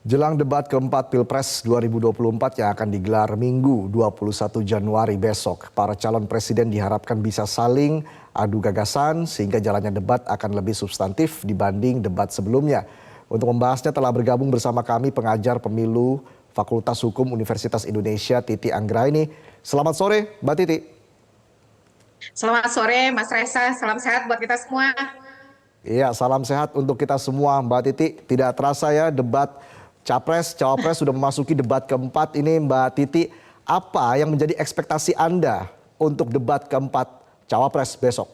Jelang debat keempat Pilpres 2024 yang akan digelar Minggu 21 Januari besok, para calon presiden diharapkan bisa saling adu gagasan sehingga jalannya debat akan lebih substantif dibanding debat sebelumnya. Untuk membahasnya telah bergabung bersama kami pengajar pemilu Fakultas Hukum Universitas Indonesia Titi Anggraini. Selamat sore Mbak Titi. Selamat sore Mas Reza, salam sehat buat kita semua. Iya, salam sehat untuk kita semua Mbak Titi. Tidak terasa ya debat Capres, Cawapres sudah memasuki debat keempat ini Mbak Titi. Apa yang menjadi ekspektasi Anda untuk debat keempat Cawapres besok?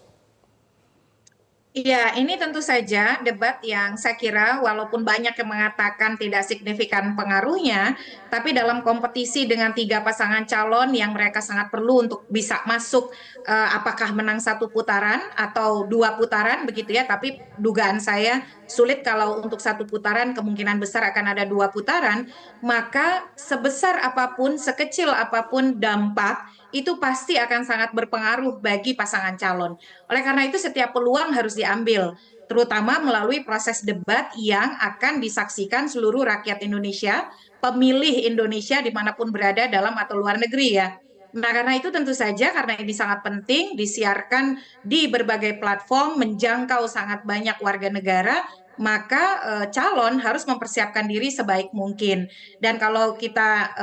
Iya, ini tentu saja debat yang saya kira walaupun banyak yang mengatakan tidak signifikan pengaruhnya, tapi dalam kompetisi dengan tiga pasangan calon yang mereka sangat perlu untuk bisa masuk, apakah menang satu putaran atau dua putaran begitu ya, tapi dugaan saya sulit kalau untuk satu putaran kemungkinan besar akan ada dua putaran, maka sebesar apapun, sekecil apapun dampak, itu pasti akan sangat berpengaruh bagi pasangan calon. Oleh karena itu setiap peluang harus diambil, terutama melalui proses debat yang akan disaksikan seluruh rakyat Indonesia, pemilih Indonesia dimanapun berada dalam atau luar negeri ya. Nah, karena itu tentu saja karena ini sangat penting disiarkan di berbagai platform, menjangkau sangat banyak warga negara, maka calon harus mempersiapkan diri sebaik mungkin. Dan kalau kita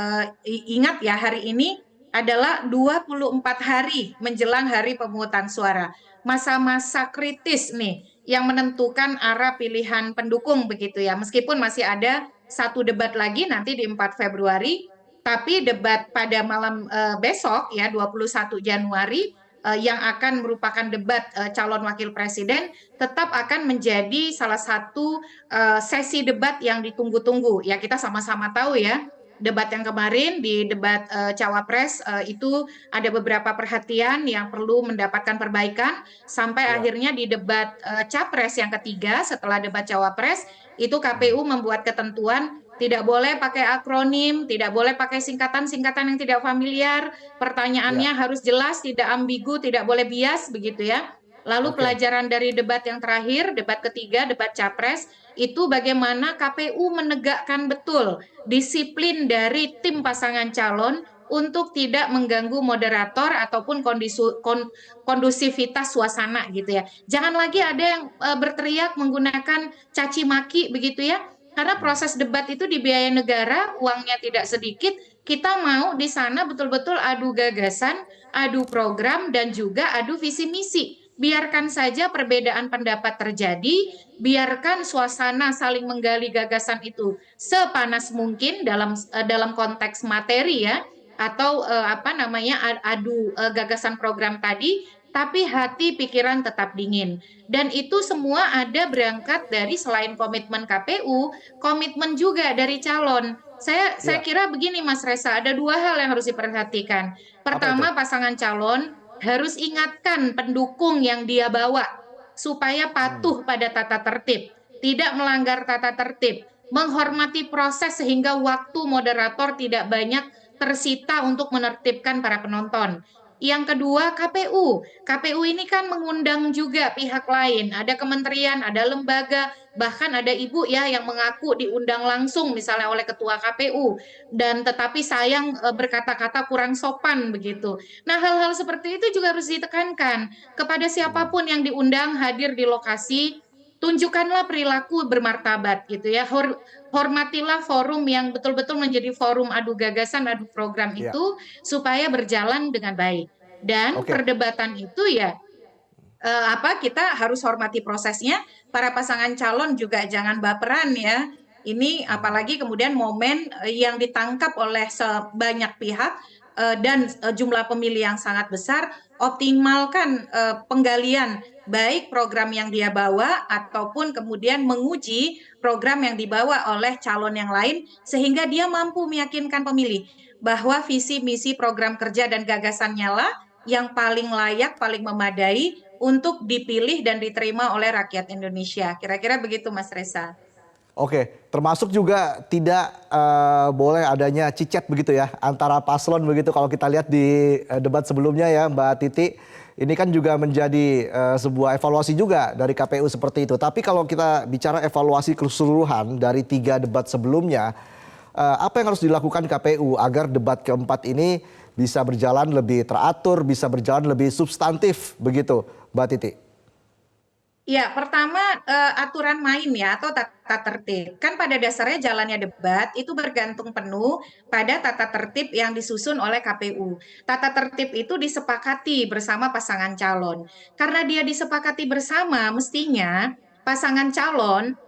ingat ya, hari ini adalah 24 hari menjelang hari pemungutan suara, masa-masa kritis nih yang menentukan arah pilihan pendukung begitu ya. Meskipun masih ada satu debat lagi nanti di 4 Februari, tapi debat pada malam besok ya 21 Januari yang akan merupakan debat calon wakil presiden tetap akan menjadi salah satu sesi debat yang ditunggu-tunggu. Ya kita sama-sama tahu ya, debat yang kemarin di debat Cawapres itu ada beberapa perhatian yang perlu mendapatkan perbaikan sampai Ya. akhirnya di debat Capres yang ketiga setelah debat Cawapres itu KPU membuat ketentuan tidak boleh pakai akronim, tidak boleh pakai singkatan-singkatan yang tidak familiar, Ya. pertanyaannya harus jelas, tidak ambigu, tidak boleh bias begitu ya. Lalu Oke. pelajaran dari debat yang terakhir, debat ketiga, debat Capres, itu bagaimana KPU menegakkan betul disiplin dari tim pasangan calon untuk tidak mengganggu moderator ataupun kondusivitas suasana gitu ya. Jangan lagi ada yang berteriak menggunakan caci maki begitu ya. Karena proses debat itu dibiayai negara, uangnya tidak sedikit. Kita mau di sana betul-betul adu gagasan, adu program, dan juga adu visi misi. Biarkan saja perbedaan pendapat terjadi, biarkan suasana saling menggali gagasan itu sepanas mungkin dalam konteks materi ya, atau apa namanya adu gagasan program tadi, tapi hati pikiran tetap dingin. Dan itu semua ada berangkat dari selain komitmen KPU, komitmen juga dari calon. Saya Ya. kira begini Mas Reza, ada dua hal yang harus diperhatikan. Apa itu? Pertama, pasangan calon harus ingatkan pendukung yang dia bawa supaya patuh pada tata tertib, tidak melanggar tata tertib, menghormati proses sehingga waktu moderator tidak banyak tersita untuk menertibkan para penonton. Yang kedua, KPU. KPU ini kan mengundang juga pihak lain, ada kementerian, ada lembaga, bahkan ada ibu ya yang mengaku diundang langsung misalnya oleh ketua KPU dan tetapi sayang berkata-kata kurang sopan begitu. Nah, hal-hal seperti itu juga harus ditekankan kepada siapapun yang diundang hadir di lokasi, tunjukkanlah perilaku bermartabat gitu ya. Hormatilah forum yang betul-betul menjadi forum adu gagasan, adu program Ya. itu supaya berjalan dengan baik. Dan Oke. perdebatan itu ya kita harus hormati prosesnya. Para pasangan calon juga jangan baperan ya. Ini apalagi kemudian momen yang ditangkap oleh sebanyak pihak dan jumlah pemilih yang sangat besar, optimalkan penggalian baik program yang dia bawa ataupun kemudian menguji program yang dibawa oleh calon yang lain sehingga dia mampu meyakinkan pemilih bahwa visi misi program kerja dan gagasannya lah yang paling layak, paling memadai untuk dipilih dan diterima oleh rakyat Indonesia. Kira-kira begitu Mas Reza. Oke, termasuk juga tidak boleh adanya cicet begitu ya antara paslon begitu kalau kita lihat di debat sebelumnya ya Mbak Titi. Ini kan juga menjadi sebuah evaluasi juga dari KPU seperti itu. Tapi kalau kita bicara evaluasi keseluruhan dari 3 debat sebelumnya, apa yang harus dilakukan KPU agar debat keempat ini bisa berjalan lebih teratur, bisa berjalan lebih substantif begitu Mbak Titi? Ya, pertama aturan main ya atau tata tertib. Kan pada dasarnya jalannya debat itu bergantung penuh pada tata tertib yang disusun oleh KPU. Tata tertib itu disepakati bersama pasangan calon. Karena dia disepakati bersama, mestinya pasangan calon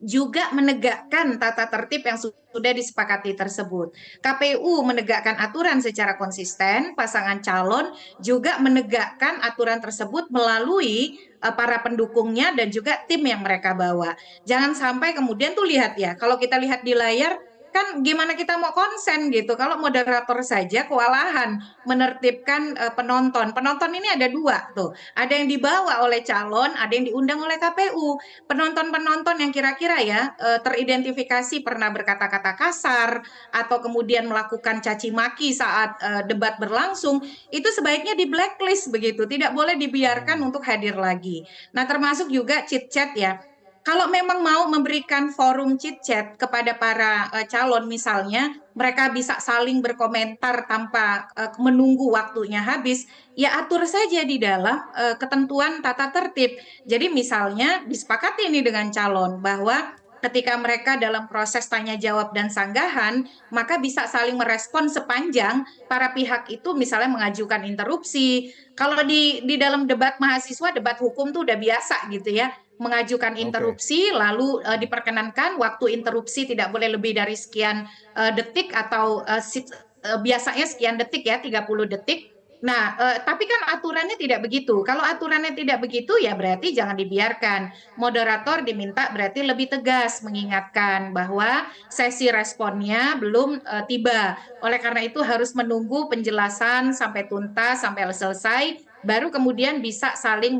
juga menegakkan tata tertib yang sudah disepakati tersebut. KPU menegakkan aturan secara konsisten, pasangan calon juga menegakkan aturan tersebut melalui para pendukungnya dan juga tim yang mereka bawa. Jangan sampai kemudian tuh lihat ya, kalau kita lihat di layar kan gimana kita mau konsen gitu kalau moderator saja kewalahan menertibkan penonton. Penonton ini ada dua tuh, ada yang dibawa oleh calon, ada yang diundang oleh KPU. Penonton-penonton yang kira-kira ya teridentifikasi pernah berkata-kata kasar atau kemudian melakukan caci maki saat debat berlangsung, itu sebaiknya di blacklist begitu, tidak boleh dibiarkan untuk hadir lagi. Nah, termasuk juga chit chat ya. Kalau memang mau memberikan forum chit chat kepada para calon misalnya, mereka bisa saling berkomentar tanpa menunggu waktunya habis, ya atur saja di dalam ketentuan tata tertib. Jadi misalnya disepakati ini dengan calon bahwa ketika mereka dalam proses tanya jawab dan sanggahan, maka bisa saling merespon sepanjang para pihak itu misalnya mengajukan interupsi. Kalau di dalam debat mahasiswa, debat hukum tuh udah biasa gitu ya, mengajukan Oke. interupsi lalu diperkenankan waktu interupsi tidak boleh lebih dari sekian detik atau biasanya sekian detik ya, 30 detik. Nah, tapi kan aturannya tidak begitu. Kalau aturannya tidak begitu, ya berarti jangan dibiarkan. Moderator diminta berarti lebih tegas mengingatkan bahwa sesi responnya belum tiba. Oleh karena itu harus menunggu penjelasan sampai tuntas, sampai selesai, baru kemudian bisa saling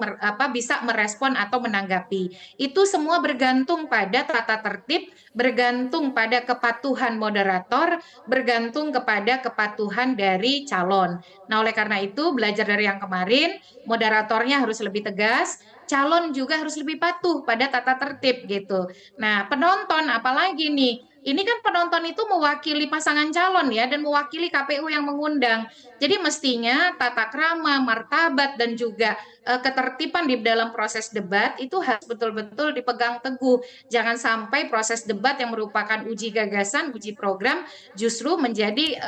bisa merespon atau menanggapi. Itu semua bergantung pada tata tertib, bergantung pada kepatuhan moderator, bergantung kepada kepatuhan dari calon. Nah, oleh karena itu, belajar dari yang kemarin, moderatornya harus lebih tegas, calon juga harus lebih patuh pada tata tertib gitu. Nah, penonton apalagi nih? Ini kan penonton itu mewakili pasangan calon ya dan mewakili KPU yang mengundang. Jadi mestinya tata krama, martabat dan juga ketertiban di dalam proses debat itu harus betul-betul dipegang teguh. Jangan sampai proses debat yang merupakan uji gagasan, uji program justru menjadi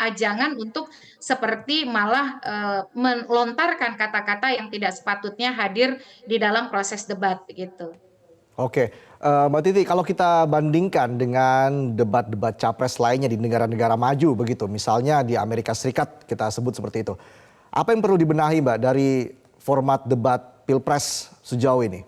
ajangan untuk seperti malah melontarkan kata-kata yang tidak sepatutnya hadir di dalam proses debat begitu. Oke, Mbak Titi, kalau kita bandingkan dengan debat-debat capres lainnya di negara-negara maju begitu, misalnya di Amerika Serikat kita sebut seperti itu. Apa yang perlu dibenahi Mbak dari format debat Pilpres sejauh ini?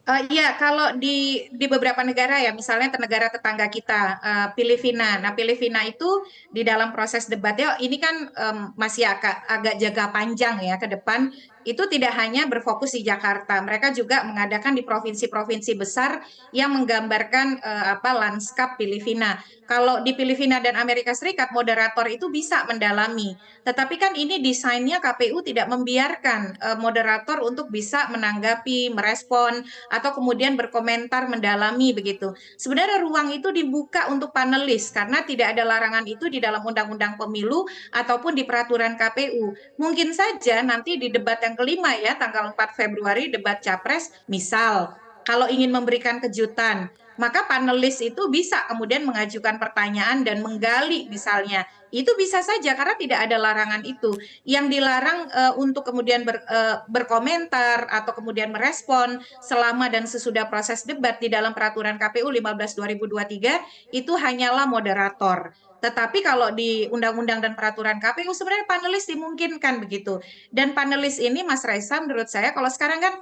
Iya, kalau di beberapa negara ya, misalnya negara tetangga kita, Filipina. Nah, Filipina itu di dalam proses debatnya, ini kan masih agak jaga panjang ya ke depan. Itu tidak hanya berfokus di Jakarta, mereka juga mengadakan di provinsi-provinsi besar yang menggambarkan lanskap Filipina. Kalau di Filipina dan Amerika Serikat, moderator itu bisa mendalami. Tetapi kan ini desainnya KPU tidak membiarkan moderator untuk bisa menanggapi, merespon atau kemudian berkomentar mendalami begitu. Sebenarnya ruang itu dibuka untuk panelis karena tidak ada larangan itu di dalam Undang-Undang Pemilu ataupun di peraturan KPU. Mungkin saja nanti di debat yang kelima ya tanggal 4 Februari debat Capres misal kalau ingin memberikan kejutan maka panelis itu bisa kemudian mengajukan pertanyaan dan menggali misalnya. Itu bisa saja karena tidak ada larangan itu. Yang dilarang untuk kemudian berkomentar atau kemudian merespon selama dan sesudah proses debat di dalam peraturan KPU 15 2023 itu hanyalah moderator. Tetapi kalau di undang-undang dan peraturan KPU sebenarnya panelis dimungkinkan begitu. Dan panelis ini Mas Raisa menurut saya kalau sekarang kan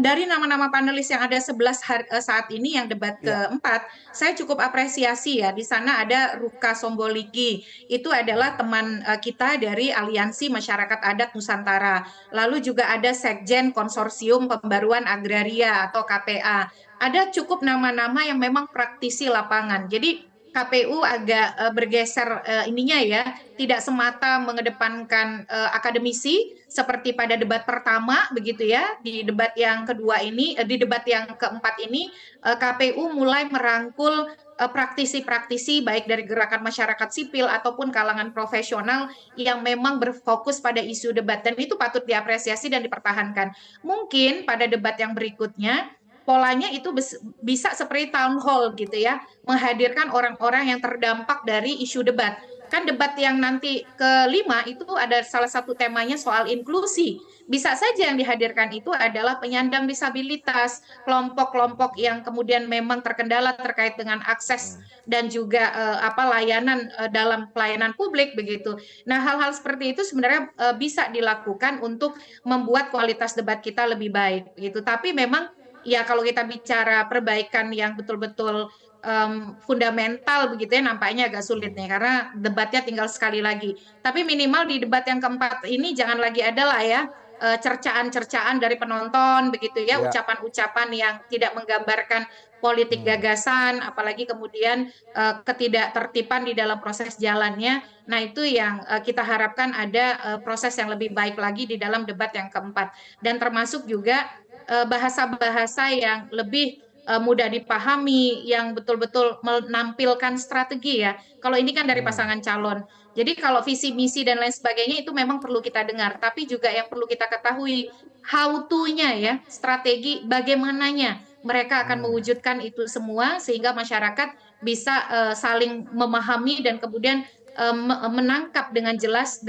dari nama-nama panelis yang ada 11 saat ini yang debat Ya. keempat, saya cukup apresiasi ya. Di sana ada Ruka Somboliki, itu adalah teman kita dari Aliansi Masyarakat Adat Nusantara. Lalu juga ada Sekjen Konsorsium Pembaruan Agraria atau KPA. ada cukup nama-nama yang memang praktisi lapangan. Jadi KPU agak bergeser ininya ya, tidak semata mengedepankan akademisi seperti pada debat pertama begitu ya. Di debat yang kedua ini, di debat yang keempat ini, KPU mulai merangkul praktisi-praktisi baik dari gerakan masyarakat sipil ataupun kalangan profesional yang memang berfokus pada isu debat, dan itu patut diapresiasi dan dipertahankan. Mungkin pada debat yang berikutnya polanya itu bisa seperti town hall gitu ya, menghadirkan orang-orang yang terdampak dari isu debat. Kan debat yang nanti kelima itu ada salah satu temanya soal inklusi. Bisa saja yang dihadirkan itu adalah penyandang disabilitas, kelompok-kelompok yang kemudian memang terkendala terkait dengan akses dan juga layanan dalam pelayanan publik begitu. Nah, hal-hal seperti itu sebenarnya bisa dilakukan untuk membuat kualitas debat kita lebih baik gitu. Tapi memang ya kalau kita bicara perbaikan yang betul-betul fundamental begitu ya, nampaknya agak sulit nih karena debatnya tinggal sekali lagi. Tapi minimal di debat yang keempat ini jangan lagi ada lah ya cercaan-cercaan dari penonton begitu ya, Ya. ucapan-ucapan yang tidak menggambarkan politik gagasan, apalagi kemudian ketidaktertiban di dalam proses jalannya. Nah, itu yang kita harapkan ada proses yang lebih baik lagi di dalam debat yang keempat. Dan termasuk juga bahasa-bahasa yang lebih mudah dipahami, yang betul-betul menampilkan strategi ya. Kalau ini kan dari pasangan calon. Jadi kalau visi misi dan lain sebagainya itu memang perlu kita dengar, tapi juga yang perlu kita ketahui how to-nya ya, strategi bagaimananya mereka akan mewujudkan itu semua sehingga masyarakat bisa saling memahami dan kemudian menangkap dengan jelas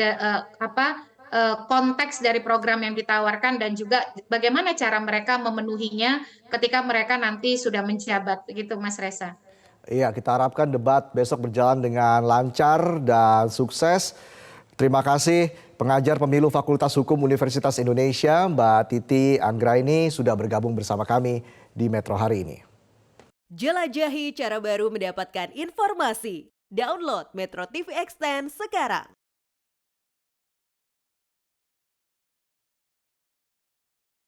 konteks dari program yang ditawarkan dan juga bagaimana cara mereka memenuhinya ketika mereka nanti sudah menjabat, begitu Mas Reza. Iya, kita harapkan debat besok berjalan dengan lancar dan sukses. Terima kasih pengajar pemilu Fakultas Hukum Universitas Indonesia, Mbak Titi Anggraini sudah bergabung bersama kami di Metro hari ini. Jelajahi cara baru mendapatkan informasi. Download Metro TV Extend sekarang.